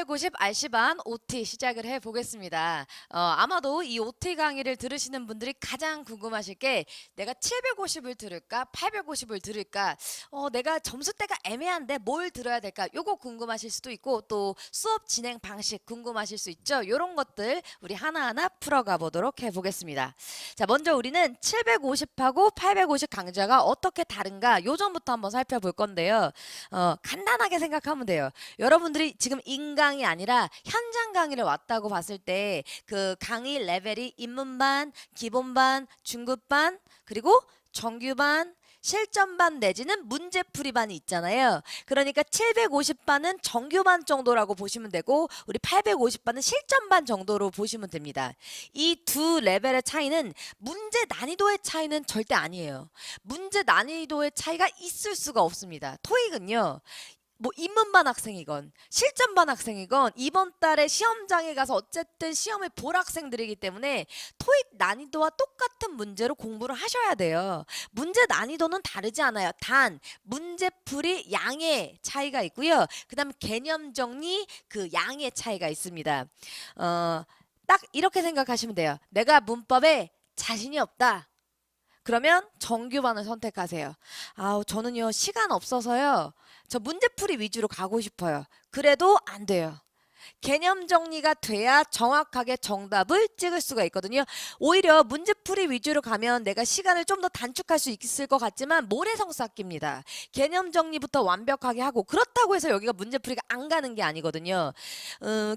750 RC반 OT 시작을 해보겠습니다. 아마도 이 OT 강의를 들으시는 분들이 가장 궁금하실 게 내가 750을 들을까 850을 들을까 내가 점수대가 애매한데 뭘 들어야 될까 요거 궁금하실 수도 있고 또 수업 진행 방식 궁금하실 수 있죠. 요런 것들 우리 하나하나 풀어가 보도록 해보겠습니다. 자, 먼저 우리는 750하고 850 강좌가 어떻게 다른가 요점부터 한번 살펴볼 건데요. 간단하게 생각하면 돼요. 여러분들이 지금 인강이 아니라 현장 강의를 왔다고 봤을 때 그 강의 레벨이 입문반, 기본반, 중급반, 그리고 정규반, 실전반 내지는 문제풀이반이 있잖아요. 그러니까 750반은 정규반 정도라고 보시면 되고 우리 850반은 실전반 정도로 보시면 됩니다. 이 두 레벨의 차이는 문제 난이도의 차이는 절대 아니에요. 문제 난이도의 차이가 있을 수가 없습니다. 토익은요. 뭐 입문반 학생이건 실전반 학생이건 이번 달에 시험장에 가서 어쨌든 시험을 볼 학생들이기 때문에 토익 난이도와 똑같은 문제로 공부를 하셔야 돼요. 문제 난이도는 다르지 않아요. 단 문제풀이 양의 차이가 있고요. 그다음 개념 정리 그 양의 차이가 있습니다. 딱 이렇게 생각하시면 돼요. 내가 문법에 자신이 없다. 그러면 정규반을 선택하세요. 저는요, 시간 없어서요. 저 문제풀이 위주로 가고 싶어요. 그래도 안 돼요. 개념 정리가 돼야 정확하게 정답을 찍을 수가 있거든요. 오히려 문제풀이 위주로 가면 내가 시간을 좀 더 단축할 수 있을 것 같지만 모래성 쌓기입니다. 개념 정리부터 완벽하게 하고 그렇다고 해서 여기가 문제풀이가 안 가는 게 아니거든요.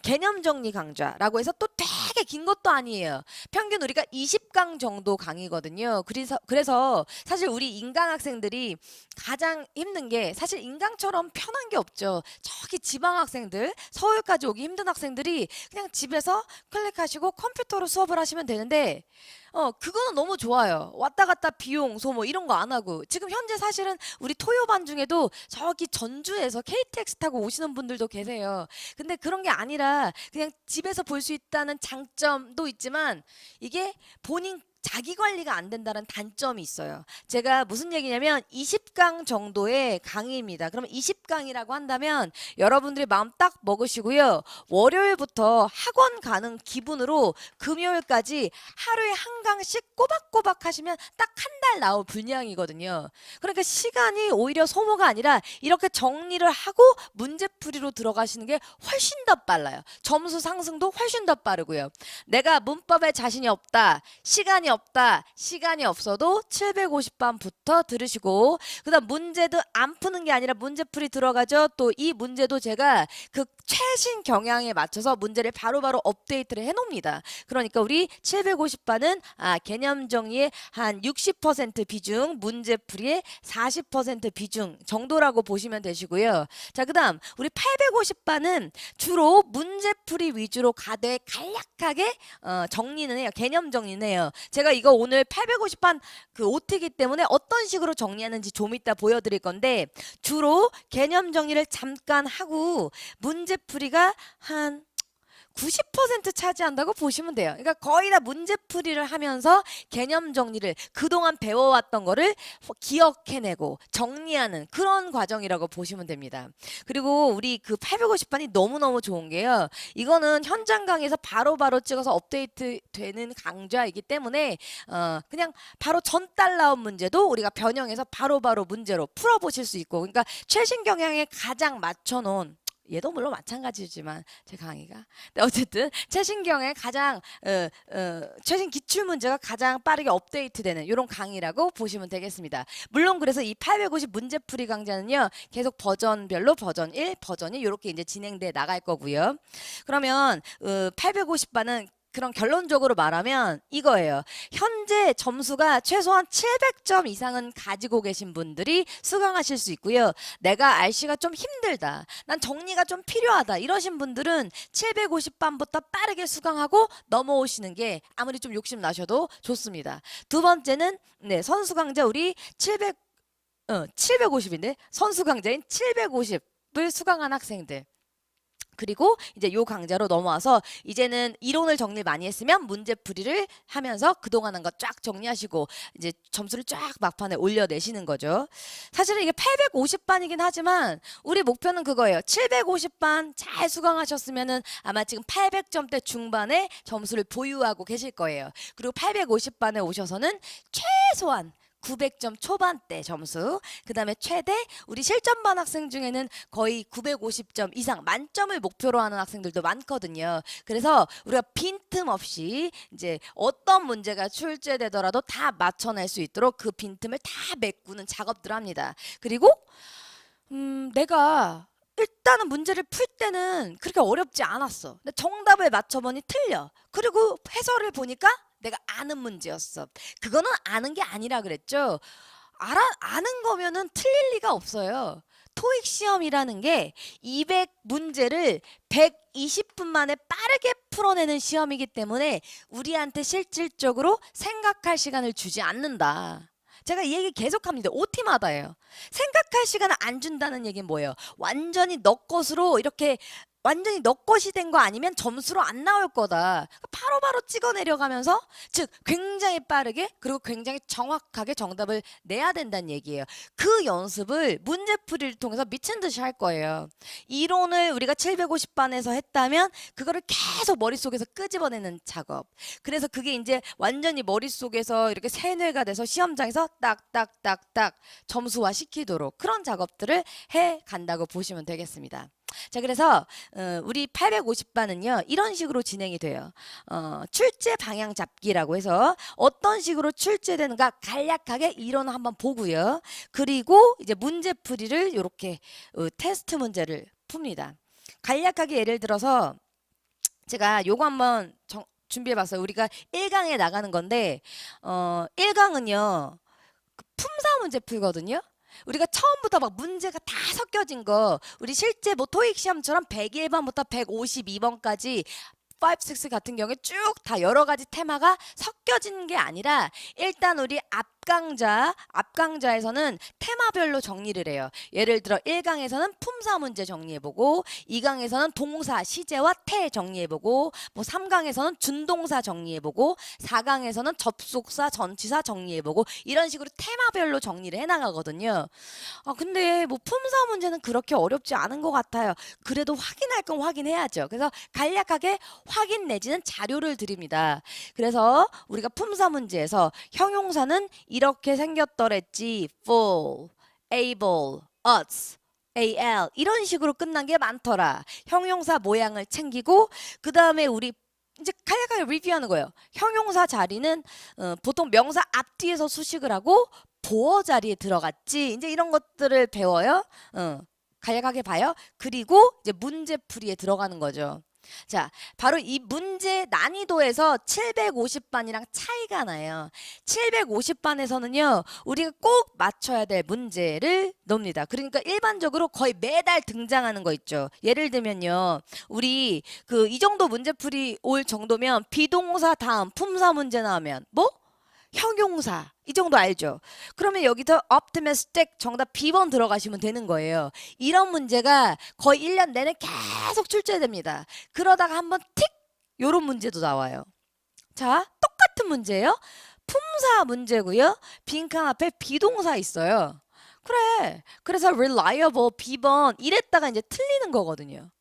개념 정리 강좌라고 해서 또 되게 긴 것도 아니에요. 평균 우리가 20강 정도 강의거든요. 그래서 사실 우리 인강 학생들이 가장 힘든 게 사실 인강처럼 편한 게 없죠. 저기 지방 학생들 서울까지 오기 힘든 학생들이 그냥 집에서 클릭하시고 컴퓨터로 수업을 하시면 되는데 그거는 너무 좋아요. 왔다 갔다 비용 소모 이런 거 안 하고 지금 현재 사실은 우리 토요반 중에도 저기 전주에서 KTX 타고 오시는 분들도 계세요. 근데 그런 게 아니라 그냥 집에서 볼 수 있다는 장점도 있지만 이게 본인 자기 관리가 안 된다는 단점이 있어요. 제가 무슨 얘기냐면 20강 정도의 강의입니다. 그러면 20강이라고 한다면 여러분들이 마음 딱 먹으시고요. 월요일부터 학원 가는 기분으로 금요일까지 하루에 한 강씩 꼬박꼬박 하시면 딱 한 달 나올 분량이거든요. 그러니까 시간이 오히려 소모가 아니라 이렇게 정리를 하고 문제풀이로 들어가시는 게 훨씬 더 빨라요. 점수 상승도 훨씬 더 빠르고요. 내가 문법에 자신이 없다. 시간이 없어도 750반부터 들으시고 그다음 문제도 안 푸는 게 아니라 문제풀이 들어가죠. 또 이 문제도 제가 그 최신 경향에 맞춰서 문제를 바로바로 업데이트를 해놓습니다. 그러니까 우리 750반은 개념 정리의 한 60% 비중, 문제풀이의 40% 비중 정도라고 보시면 되시고요. 자, 그다음 우리 850반은 주로 문제풀이 위주로 가되 간략하게 정리는 해요. 개념 정리는 해요. 제가 이거 오늘 850반 그 OT이기 때문에 어떤 식으로 정리하는지 좀 이따 보여드릴 건데 주로 개념 정리를 잠깐 하고 문제풀이가 한 90% 차지한다고 보시면 돼요. 그러니까 거의 다 문제풀이를 하면서 개념 정리를 그동안 배워왔던 거를 기억해내고 정리하는 그런 과정이라고 보시면 됩니다. 그리고 우리 그 850반이 너무너무 좋은 게요. 이거는 현장 강의에서 바로바로 찍어서 업데이트 되는 강좌이기 때문에 그냥 바로 전달 나온 문제도 우리가 변형해서 바로바로 문제로 풀어보실 수 있고 그러니까 최신 경향에 가장 맞춰놓은 얘도 물론 마찬가지지만 제 강의가 근데 어쨌든 최신경에 가장 최신 기출 문제가 가장 빠르게 업데이트되는 이런 강의라고 보시면 되겠습니다. 물론 그래서 이 850 문제풀이 강좌는요 계속 버전별로 버전 1, 버전 2 이렇게 이제 진행돼 나갈 거고요. 그러면 850반은 그런 결론적으로 말하면 이거예요. 현재 점수가 최소한 700점 이상은 가지고 계신 분들이 수강하실 수 있고요. 내가 RC가 좀 힘들다. 난 정리가 좀 필요하다. 이러신 분들은 750반부터 빠르게 수강하고 넘어오시는 게 아무리 좀 욕심 나셔도 좋습니다. 두 번째는 선수 강좌 우리 750인데 선수 강좌인 750을 수강한 학생들. 그리고 이제 요 강좌로 넘어와서 이제는 이론을 정리를 많이 했으면 문제풀이를 하면서 그동안 한 거 쫙 정리하시고 이제 점수를 쫙 막판에 올려내시는 거죠. 사실은 이게 850반이긴 하지만 우리 목표는 그거예요. 750반 잘 수강하셨으면은 아마 지금 800점대 중반의 점수를 보유하고 계실 거예요. 그리고 850반에 오셔서는 최소한 900점 초반대 점수, 그 다음에 최대 우리 실전반 학생 중에는 거의 950점 이상 만점을 목표로 하는 학생들도 많거든요. 그래서 우리가 빈틈없이 이제 어떤 문제가 출제되더라도 다 맞춰낼 수 있도록 그 빈틈을 다 메꾸는 작업들을 합니다. 그리고 내가 일단은 문제를 풀 때는 그렇게 어렵지 않았어. 근데 정답을 맞춰보니 틀려. 그리고 해설을 보니까 내가 아는 문제였어. 그거는 아는 게 아니라 그랬죠. 아는 거면은 틀릴 리가 없어요. 토익 시험이라는 게 200문제를 120분 만에 빠르게 풀어내는 시험이기 때문에 우리한테 실질적으로 생각할 시간을 주지 않는다. 제가 이 얘기 계속합니다. OT마다예요. 생각할 시간을 안 준다는 얘기는 뭐예요? 완전히 너 것으로 이렇게 완전히 너 것이 된 거 아니면 점수로 안 나올 거다. 바로바로 찍어 내려가면서 즉 굉장히 빠르게 그리고 굉장히 정확하게 정답을 내야 된다는 얘기예요. 그 연습을 문제풀이를 통해서 미친 듯이 할 거예요. 이론을 우리가 750반에서 했다면 그거를 계속 머릿속에서 끄집어내는 작업. 그래서 그게 이제 완전히 머릿속에서 이렇게 세뇌가 돼서 시험장에서 딱딱딱딱 점수화 시키도록 그런 작업들을 해 간다고 보시면 되겠습니다. 자, 그래서 우리 850반은요 이런 식으로 진행이 돼요. 출제 방향 잡기라고 해서 어떤 식으로 출제되는가 간략하게 이론을 한번 보고요. 그리고 이제 문제풀이를 이렇게 테스트 문제를 풉니다. 간략하게 예를 들어서 제가 요거 한번 준비해봤어요. 우리가 1강에 나가는 건데 1강은요 품사 문제 풀거든요. 우리가 처음부터 막 문제가 다 섞여진 거 우리 실제 뭐 토익 시험처럼 101번부터 152번까지 5, 6 같은 경우에 쭉 다 여러 가지 테마가 섞여진 게 아니라 일단 우리 앞강좌에서는 테마별로 정리를 해요. 예를 들어 1강에서는 품사 문제 정리해보고 2강에서는 동사, 시제와 태 정리해보고 뭐 3강에서는 준동사 정리해보고 4강에서는 접속사, 전치사 정리해보고 이런 식으로 테마별로 정리를 해나가거든요. 근데 뭐 품사 문제는 그렇게 어렵지 않은 것 같아요. 그래도 확인할 건 확인해야죠. 그래서 간략하게 확인 내지는 자료를 드립니다. 그래서 우리가 품사 문제에서 형용사는 이렇게 생겼더랬지. full, able, ought, al 이런 식으로 끝난 게 많더라. 형용사 모양을 챙기고 그 다음에 우리 이제 간략하게 리뷰하는 거예요. 형용사 자리는 보통 명사 앞뒤에서 수식을 하고 보어 자리에 들어갔지. 이제 이런 것들을 배워요. 간략하게 봐요. 그리고 이제 문제풀이에 들어가는 거죠. 자, 바로 이 문제 난이도에서 750반이랑 차이가 나요. 750반에서는요, 우리가 꼭 맞춰야 될 문제를 넣습니다. 그러니까 일반적으로 거의 매달 등장하는 거 있죠. 예를 들면요, 우리 이 정도 문제풀이 올 정도면 비동사 다음 품사 문제 나오면 뭐? 형용사 이 정도 알죠? 그러면 여기서 optimistic 정답 B번 들어가시면 되는 거예요. 이런 문제가 거의 1년 내내 계속 출제됩니다. 그러다가 한번 틱 요런 문제도 나와요. 자, 똑같은 문제예요. 품사 문제고요. 빈칸 앞에 비동사 있어요. 그래. 그래서 reliable B번 이랬다가 이제 틀리는 거거든요.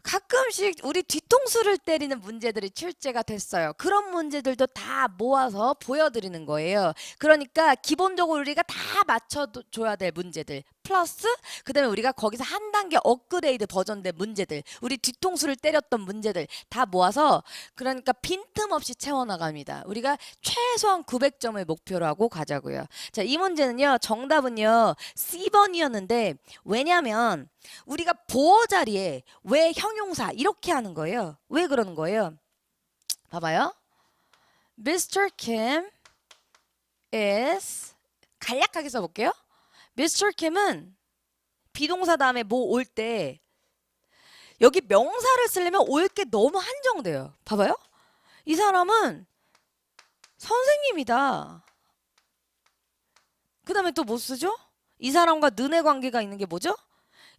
가끔씩 우리 뒤통수를 때리는 문제들이 출제가 됐어요. 그런 문제들도 다 모아서 보여드리는 거예요. 그러니까 기본적으로 우리가 다 맞춰줘야 될 문제들 플러스 그 다음에 우리가 거기서 한 단계 업그레이드 버전된 문제들 우리 뒤통수를 때렸던 문제들 다 모아서 그러니까 빈틈없이 채워나갑니다. 우리가 최소한 900점을 목표로 하고 가자고요. 자, 이 문제는요. 정답은요. C번이었는데 왜냐면 우리가 보어 자리에 왜 형용사 이렇게 하는 거예요. 왜 그러는 거예요? 봐봐요. Mr. Kim is 간략하게 써볼게요. Mr. Kim은 비동사 다음에 뭐 올 때 여기 명사를 쓰려면 올 게 너무 한정돼요. 봐봐요. 이 사람은 선생님이다. 그 다음에 또 뭐 쓰죠? 이 사람과 는의 관계가 있는 게 뭐죠?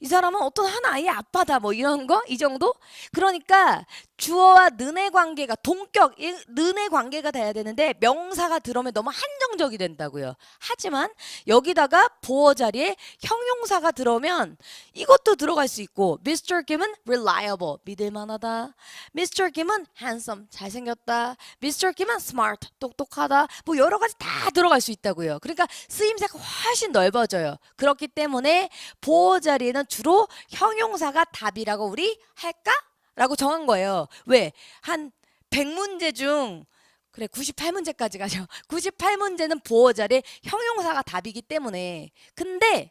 이 사람은 어떤 한 아이의 아빠다 뭐 이런 거 이 정도? 그러니까 주어와 는의 관계가 동격 는의 관계가 돼야 되는데 명사가 들어오면 너무 한정적이 된다고요. 하지만 여기다가 보어 자리에 형용사가 들어오면 이것도 들어갈 수 있고 Mr. Kim은 reliable 믿을만하다. Mr. Kim은 handsome 잘생겼다. Mr. Kim은 smart 똑똑하다. 뭐 여러 가지 다 들어갈 수 있다고요. 그러니까 쓰임새가 훨씬 넓어져요. 그렇기 때문에 보어 자리에는 주로 형용사가 답이라고 우리 할까? 라고 정한 거예요. 왜? 한 100문제 중 그래 98문제까지 가죠. 98문제는 보어 자리에 형용사가 답이기 때문에. 근데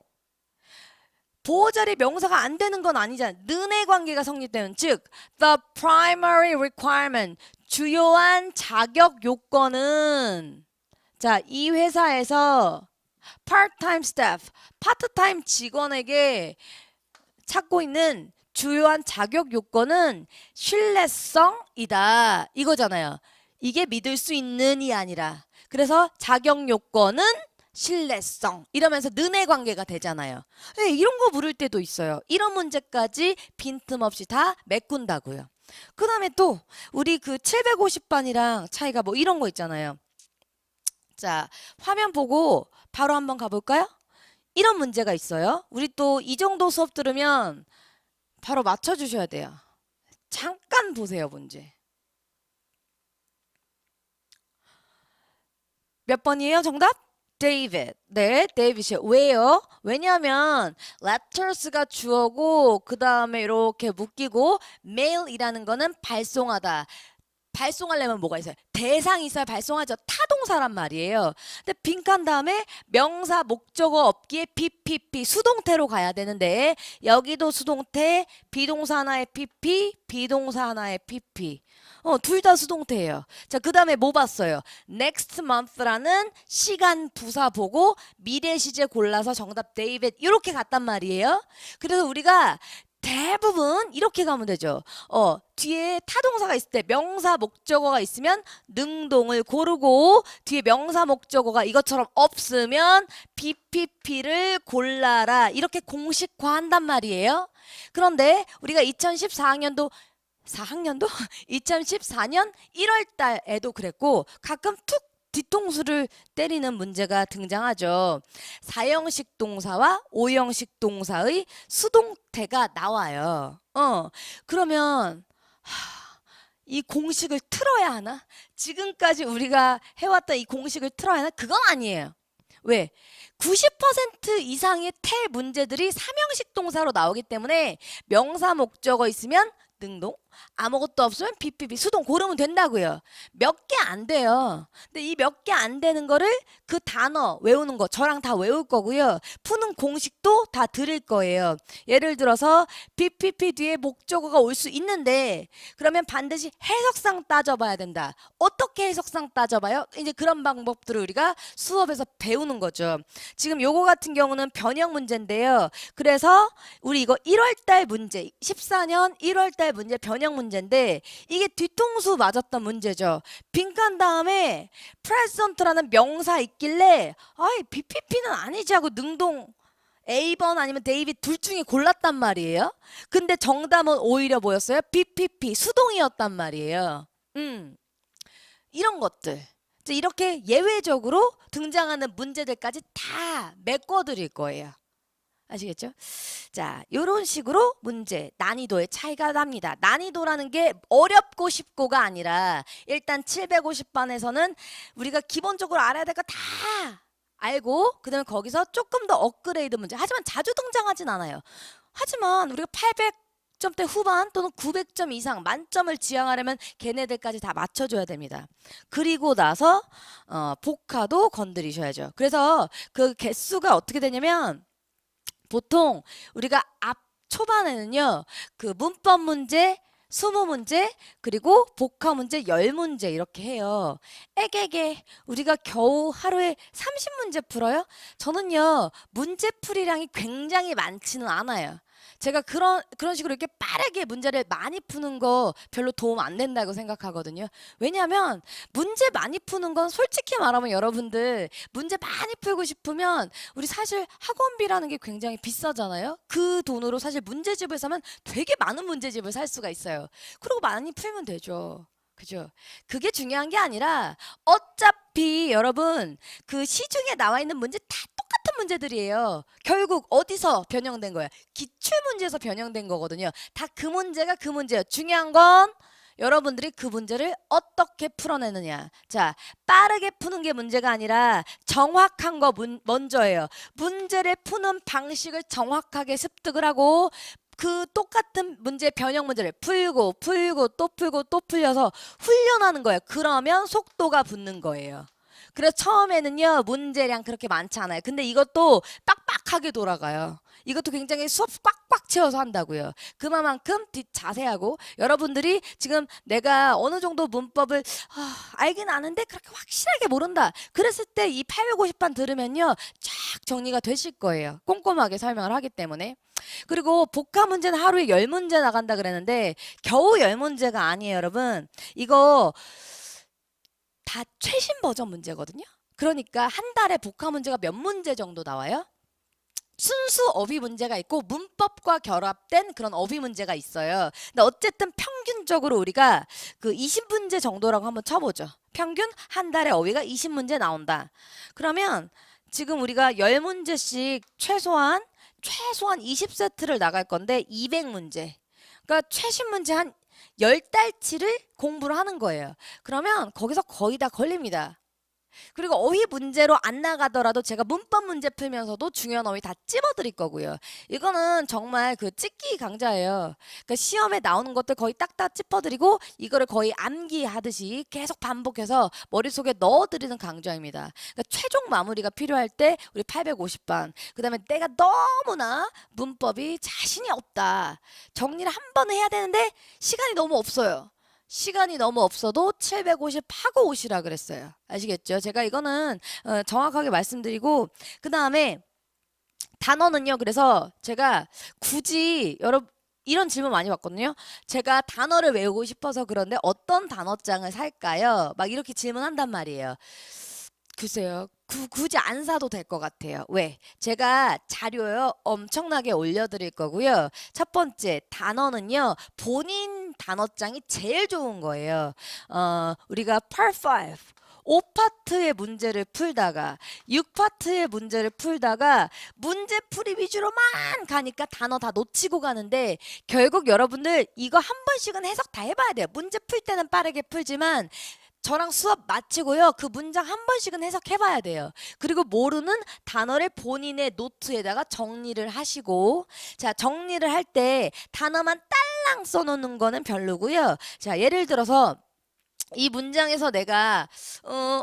보어 자리 명사가 안 되는 건 아니잖아. 는의 관계가 성립되는 즉 the primary requirement 주요한 자격 요건은 자, 이 회사에서 part-time staff 파트타임 직원에게 찾고 있는 주요한 자격 요건은 신뢰성이다. 이거잖아요. 이게 믿을 수 있는이 아니라. 그래서 자격 요건은 신뢰성. 이러면서 는의 관계가 되잖아요. 네, 이런 거 물을 때도 있어요. 이런 문제까지 빈틈없이 다 메꾼다고요. 그 다음에 또 우리 그 750반이랑 차이가 뭐 이런 거 있잖아요. 자, 화면 보고 바로 한번 가볼까요? 이런 문제가 있어요. 우리 또 이 정도 수업 들으면 바로 맞춰주셔야 돼요. 잠깐 보세요, 문제. 몇 번이에요, 정답? David. 네, 데이빗이요. 왜요? 왜냐하면 letters가 주어고 그 다음에 이렇게 묶이고 mail이라는 거는 발송하다. 발송하려면 뭐가 있어요? 대상이 있어야 발송하죠. 타동사란 말이에요. 근데 빈칸 다음에 명사 목적어 없기에 PPP 수동태로 가야 되는데 여기도 수동태 비동사 하나의 PP 비동사 하나의 PP 둘 다 수동태예요. 자, 그 다음에 뭐 봤어요? next month라는 시간 부사 보고 미래 시제 골라서 정답 데이빗 이렇게 갔단 말이에요. 그래서 우리가 대부분 이렇게 가면 되죠. 뒤에 타동사가 있을 때 명사 목적어가 있으면 능동을 고르고 뒤에 명사 목적어가 이것처럼 없으면 BPP를 골라라. 이렇게 공식화한단 말이에요. 그런데 우리가 2014학년도 2014년 1월 달에도 그랬고 가끔 툭 뒤통수를 때리는 문제가 등장하죠. 4형식 동사와 5형식 동사의 수동태가 나와요. 그러면 이 공식을 틀어야 하나? 지금까지 우리가 해왔던 이 공식을 틀어야 하나? 그건 아니에요. 왜? 90% 이상의 태 문제들이 3형식 동사로 나오기 때문에 명사 목적어 있으면 능동, 아무것도 없으면 BPP 수동 고르면 된다고요. 몇 개 안 돼요. 근데 이 몇 개 안 되는 거를 그 단어 외우는 거 저랑 다 외울 거고요. 푸는 공식도 다 드릴 거예요. 예를 들어서 BPP 뒤에 목적어가 올 수 있는데 그러면 반드시 해석상 따져봐야 된다. 어떻게 해석상 따져봐요? 이제 그런 방법들을 우리가 수업에서 배우는 거죠. 지금 요거 같은 경우는 변형 문제인데요. 그래서 우리 이거 1월달 문제 14년 1월달 문제 변형 문제인데 이게 뒤통수 맞았던 문제죠. 빈칸 다음에 present라는 명사 있길래 아이 BPP는 아니지 하고 능동 A번 아니면 데이빗 둘 중에 골랐단 말이에요. 근데 정답은 오히려 뭐였어요? BPP 수동이었단 말이에요. 이런 것들 이렇게 예외적으로 등장하는 문제들까지 다 메꿔드릴 거예요. 아시겠죠? 자, 이런 식으로 문제 난이도의 차이가 납니다. 난이도라는 게 어렵고 쉽고가 아니라 일단 750반에서는 우리가 기본적으로 알아야 될 거 다 알고 그다음에 거기서 조금 더 업그레이드 문제 하지만 자주 등장하진 않아요. 하지만 우리가 800점대 후반 또는 900점 이상 만점을 지향하려면 걔네들까지 다 맞춰줘야 됩니다. 그리고 나서 복화도 건드리셔야죠. 그래서 그 개수가 어떻게 되냐면 보통 우리가 앞 초반에는요. 그 문법 문제, 20문제, 그리고 복화 문제 10문제 이렇게 해요. 에게게 우리가 겨우 하루에 30문제 풀어요? 저는요. 문제풀이량이 굉장히 많지는 않아요. 제가 그런 식으로 이렇게 빠르게 문제를 많이 푸는 거 별로 도움 안 된다고 생각하거든요. 왜냐하면 문제 많이 푸는 건 솔직히 말하면 여러분들 문제 많이 풀고 싶으면 우리 사실 학원비라는 게 굉장히 비싸잖아요. 그 돈으로 사실 문제집을 사면 되게 많은 문제집을 살 수가 있어요. 그리고 많이 풀면 되죠. 그죠? 그게 중요한 게 아니라 어차피 여러분 그 시중에 나와 있는 문제 다 똑같은 문제들이에요. 결국 어디서 변형된 거야? 기출 문제에서 변형된 거거든요. 다 그 문제가 그 문제예요. 중요한 건 여러분들이 그 문제를 어떻게 풀어내느냐. 자, 빠르게 푸는 게 문제가 아니라 정확한 거 먼저예요. 문제를 푸는 방식을 정확하게 습득을 하고 그 똑같은 문제 변형 문제를 풀고 또 풀고 또 풀려서 훈련하는 거예요. 그러면 속도가 붙는 거예요. 그래서 처음에는요 문제량 그렇게 많지 않아요. 근데 이것도 빡빡하게 돌아가요. 이것도 굉장히 수업 꽉꽉 채워서 한다고요. 그만큼 자세하고 여러분들이 지금 내가 어느 정도 문법을 알긴 아는데 그렇게 확실하게 모른다. 그랬을 때 이 850판 들으면요 쫙 정리가 되실 거예요. 꼼꼼하게 설명을 하기 때문에. 그리고 복합 문제는 하루에 10문제 나간다 그랬는데 겨우 10문제가 아니에요, 여러분. 이거 다 최신 버전 문제거든요. 그러니까 한 달에 복합 문제가 몇 문제 정도 나와요? 순수 어휘 문제가 있고 문법과 결합된 그런 어휘 문제가 있어요. 근데 어쨌든 평균적으로 우리가 그 20문제 정도라고 한번 쳐보죠. 평균 한 달에 어휘가 20문제 나온다. 그러면 지금 우리가 10문제씩 최소한 20세트를 나갈 건데 200문제. 그러니까 최신 문제 한 10달치를 공부를 하는 거예요. 그러면 거기서 거의 다 걸립니다. 그리고 어휘 문제로 안 나가더라도 제가 문법 문제 풀면서도 중요한 어휘 다 찝어드릴 거고요. 이거는 정말 그 찍기 강좌예요. 그러니까 시험에 나오는 것들 거의 딱딱 찝어드리고 이거를 거의 암기하듯이 계속 반복해서 머릿속에 넣어드리는 강좌입니다. 그러니까 최종 마무리가 필요할 때 우리 850반. 그 다음에 내가 너무나 문법이 자신이 없다. 정리를 한 번 해야 되는데 시간이 너무 없어요. 시간이 너무 없어도 750 하고 오시라 그랬어요. 아시겠죠? 제가 이거는 정확하게 말씀드리고 그 다음에 단어는요. 그래서 제가 굳이 여러분 이런 질문 많이 받거든요. 제가 단어를 외우고 싶어서 그런데 어떤 단어장을 살까요? 막 이렇게 질문한단 말이에요. 글쎄요. 굳이 안 사도 될 것 같아요. 왜? 제가 자료요 엄청나게 올려드릴 거고요. 첫 번째 단어는요 본인 단어장이 제일 좋은 거예요. 우리가 Part 5 5파트의 문제를 풀다가 6파트의 문제를 풀다가 문제풀이 위주로만 가니까 단어 다 놓치고 가는데 결국 여러분들 이거 한 번씩은 해석 다 해봐야 돼요. 문제 풀 때는 빠르게 풀지만 저랑 수업 마치고요. 그 문장 한 번씩은 해석해봐야 돼요. 그리고 모르는 단어를 본인의 노트에다가 정리를 하시고 자 정리를 할 때 단어만 딸랑 써놓는 거는 별로고요. 자 예를 들어서 이 문장에서 내가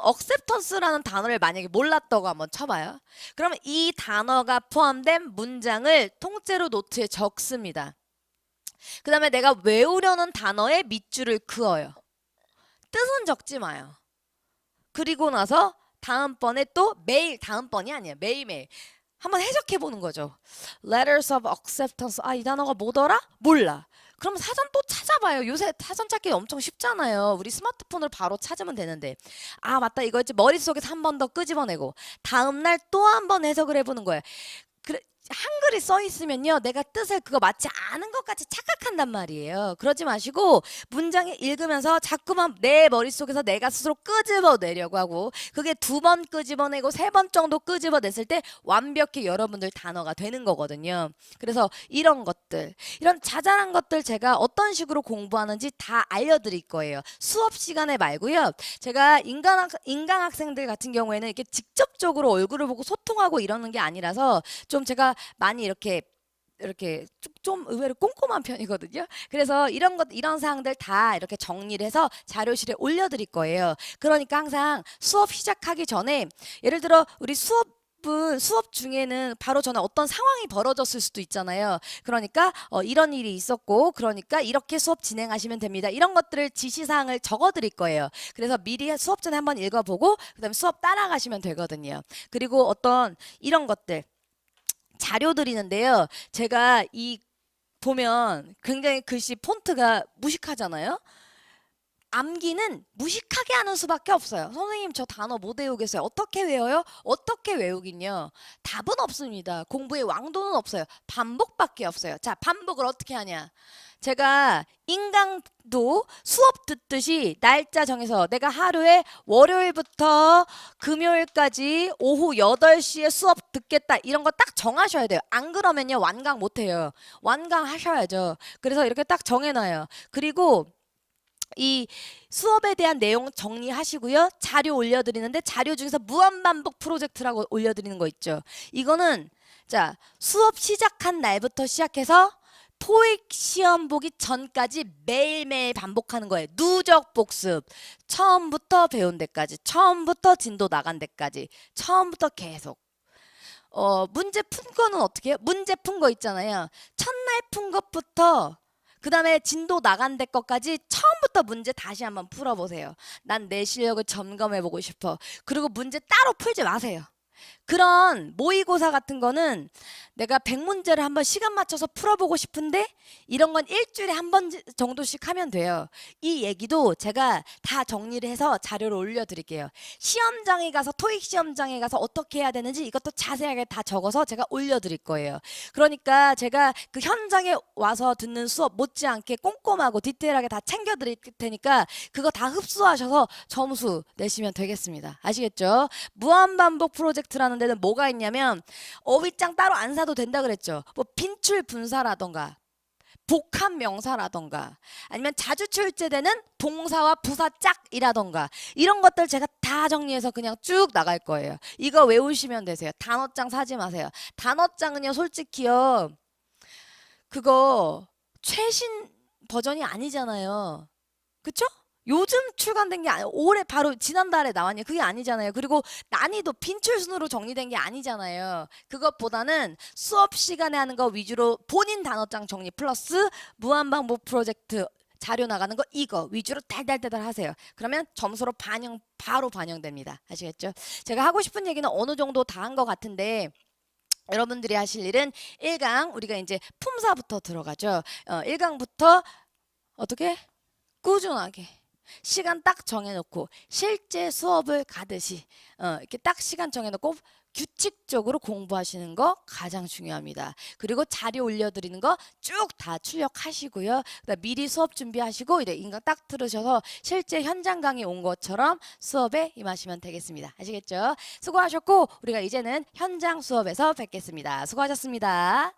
acceptance라는 단어를 만약에 몰랐다고 한번 쳐봐요. 그러면 이 단어가 포함된 문장을 통째로 노트에 적습니다. 그 다음에 내가 외우려는 단어의 밑줄을 그어요. 뜻은 적지 마요. 그리고 나서 다음번에 또 매일 다음번이 아니에요. 매일매일 한번 해석해 보는 거죠. Letters of acceptance. 이 단어가 뭐더라? 몰라. 그럼 사전 또 찾아봐요. 요새 사전 찾기 엄청 쉽잖아요. 우리 스마트폰으로 바로 찾으면 되는데. 맞다. 이거 이제 머릿속에서 한 번 더 끄집어내고 다음날 또 한 번 해석을 해보는 거예요. 그래, 한글이 써 있으면요 내가 뜻을 그거 맞지 않은 것 같이 착각한단 말이에요. 그러지 마시고 문장을 읽으면서 자꾸만 내 머릿속에서 내가 스스로 끄집어내려고 하고 그게 2번 끄집어내고 3번 정도 끄집어냈을 때 완벽히 여러분들 단어가 되는 거거든요. 그래서 이런 것들 이런 자잘한 것들 제가 어떤 식으로 공부하는지 다 알려드릴 거예요. 수업 시간에 말고요. 제가 인강 학생들 같은 경우에는 이렇게 직접적으로 얼굴을 보고 소통하고 이러는 게 아니라서 좀 제가 많이 이렇게 좀 의외로 꼼꼼한 편이거든요. 그래서 이런 사항들 다 이렇게 정리를 해서 자료실에 올려드릴 거예요. 그러니까 항상 수업 시작하기 전에 예를 들어 우리 수업 중에는 바로 전에 어떤 상황이 벌어졌을 수도 있잖아요. 그러니까 이런 일이 있었고 그러니까 이렇게 수업 진행하시면 됩니다. 이런 것들을 지시사항을 적어드릴 거예요. 그래서 미리 수업 전에 한번 읽어보고 그다음에 수업 따라가시면 되거든요. 그리고 어떤 이런 것들 자료 드리는데요. 제가 이 보면 굉장히 글씨 폰트가 무식하잖아요. 암기는 무식하게 하는 수밖에 없어요. 선생님 저 단어 못 외우겠어요. 어떻게 외워요? 어떻게 외우긴요. 답은 없습니다. 공부의 왕도는 없어요. 반복밖에 없어요. 자, 반복을 어떻게 하냐. 제가 인강도 수업 듣듯이 날짜 정해서 내가 하루에 월요일부터 금요일까지 오후 8시에 수업 듣겠다 이런 거 딱 정하셔야 돼요. 안 그러면요 완강 못해요. 완강하셔야죠. 그래서 이렇게 딱 정해놔요. 그리고 이 수업에 대한 내용 정리하시고요. 자료 올려드리는데 자료 중에서 무한반복 프로젝트라고 올려드리는 거 있죠. 이거는 자 수업 시작한 날부터 시작해서 토익 시험 보기 전까지 매일매일 반복하는 거예요. 누적 복습. 처음부터 배운 데까지. 처음부터 진도 나간 데까지. 처음부터 계속. 문제 푼 거는 어떻게 해요? 문제 푼 거 있잖아요. 첫날 푼 것부터 그 다음에 진도 나간 데 것까지 처음부터 문제 다시 한번 풀어보세요. 난 내 실력을 점검해보고 싶어. 그리고 문제 따로 풀지 마세요. 그런 모의고사 같은 거는 내가 100문제를 한번 시간 맞춰서 풀어보고 싶은데 이런 건 일주일에 한 번 정도씩 하면 돼요. 이 얘기도 제가 다 정리를 해서 자료를 올려드릴게요. 시험장에 가서 토익 시험장에 가서 어떻게 해야 되는지 이것도 자세하게 다 적어서 제가 올려드릴 거예요. 그러니까 제가 그 현장에 와서 듣는 수업 못지않게 꼼꼼하고 디테일하게 다 챙겨드릴 테니까 그거 다 흡수하셔서 점수 내시면 되겠습니다. 아시겠죠? 무한반복 프로젝트라는 데는 뭐가 있냐면 어휘장 따로 안 사도 된다 그랬죠. 뭐 빈출 분사라던가 복합 명사라던가 아니면 자주 출제되는 동사와 부사 짝이라던가 이런 것들 제가 다 정리해서 그냥 쭉 나갈 거예요. 이거 외우시면 되세요. 단어장 사지 마세요. 단어장은요 솔직히요 그거 최신 버전이 아니잖아요. 그쵸? 요즘 출간된 게 올해 바로 지난달에 나왔냐 그게 아니잖아요. 그리고 난이도 빈출 순으로 정리된 게 아니잖아요. 그것보다는 수업 시간에 하는 거 위주로 본인 단어장 정리 플러스 무한반복 프로젝트 자료 나가는 거 이거 위주로 달달달달 하세요. 그러면 점수로 바로 반영됩니다. 아시겠죠? 제가 하고 싶은 얘기는 어느 정도 다 한 것 같은데 여러분들이 하실 일은 1강 우리가 이제 품사부터 들어가죠. 1강부터 어떻게? 꾸준하게 시간 딱 정해놓고 실제 수업을 가듯이 이렇게 딱 시간 정해놓고 규칙적으로 공부하시는 거 가장 중요합니다. 그리고 자료 올려드리는 거 쭉 다 출력하시고요. 그다음 미리 수업 준비하시고 이제 인강 딱 들으셔서 실제 현장 강의 온 것처럼 수업에 임하시면 되겠습니다. 아시겠죠? 수고하셨고 우리가 이제는 현장 수업에서 뵙겠습니다. 수고하셨습니다.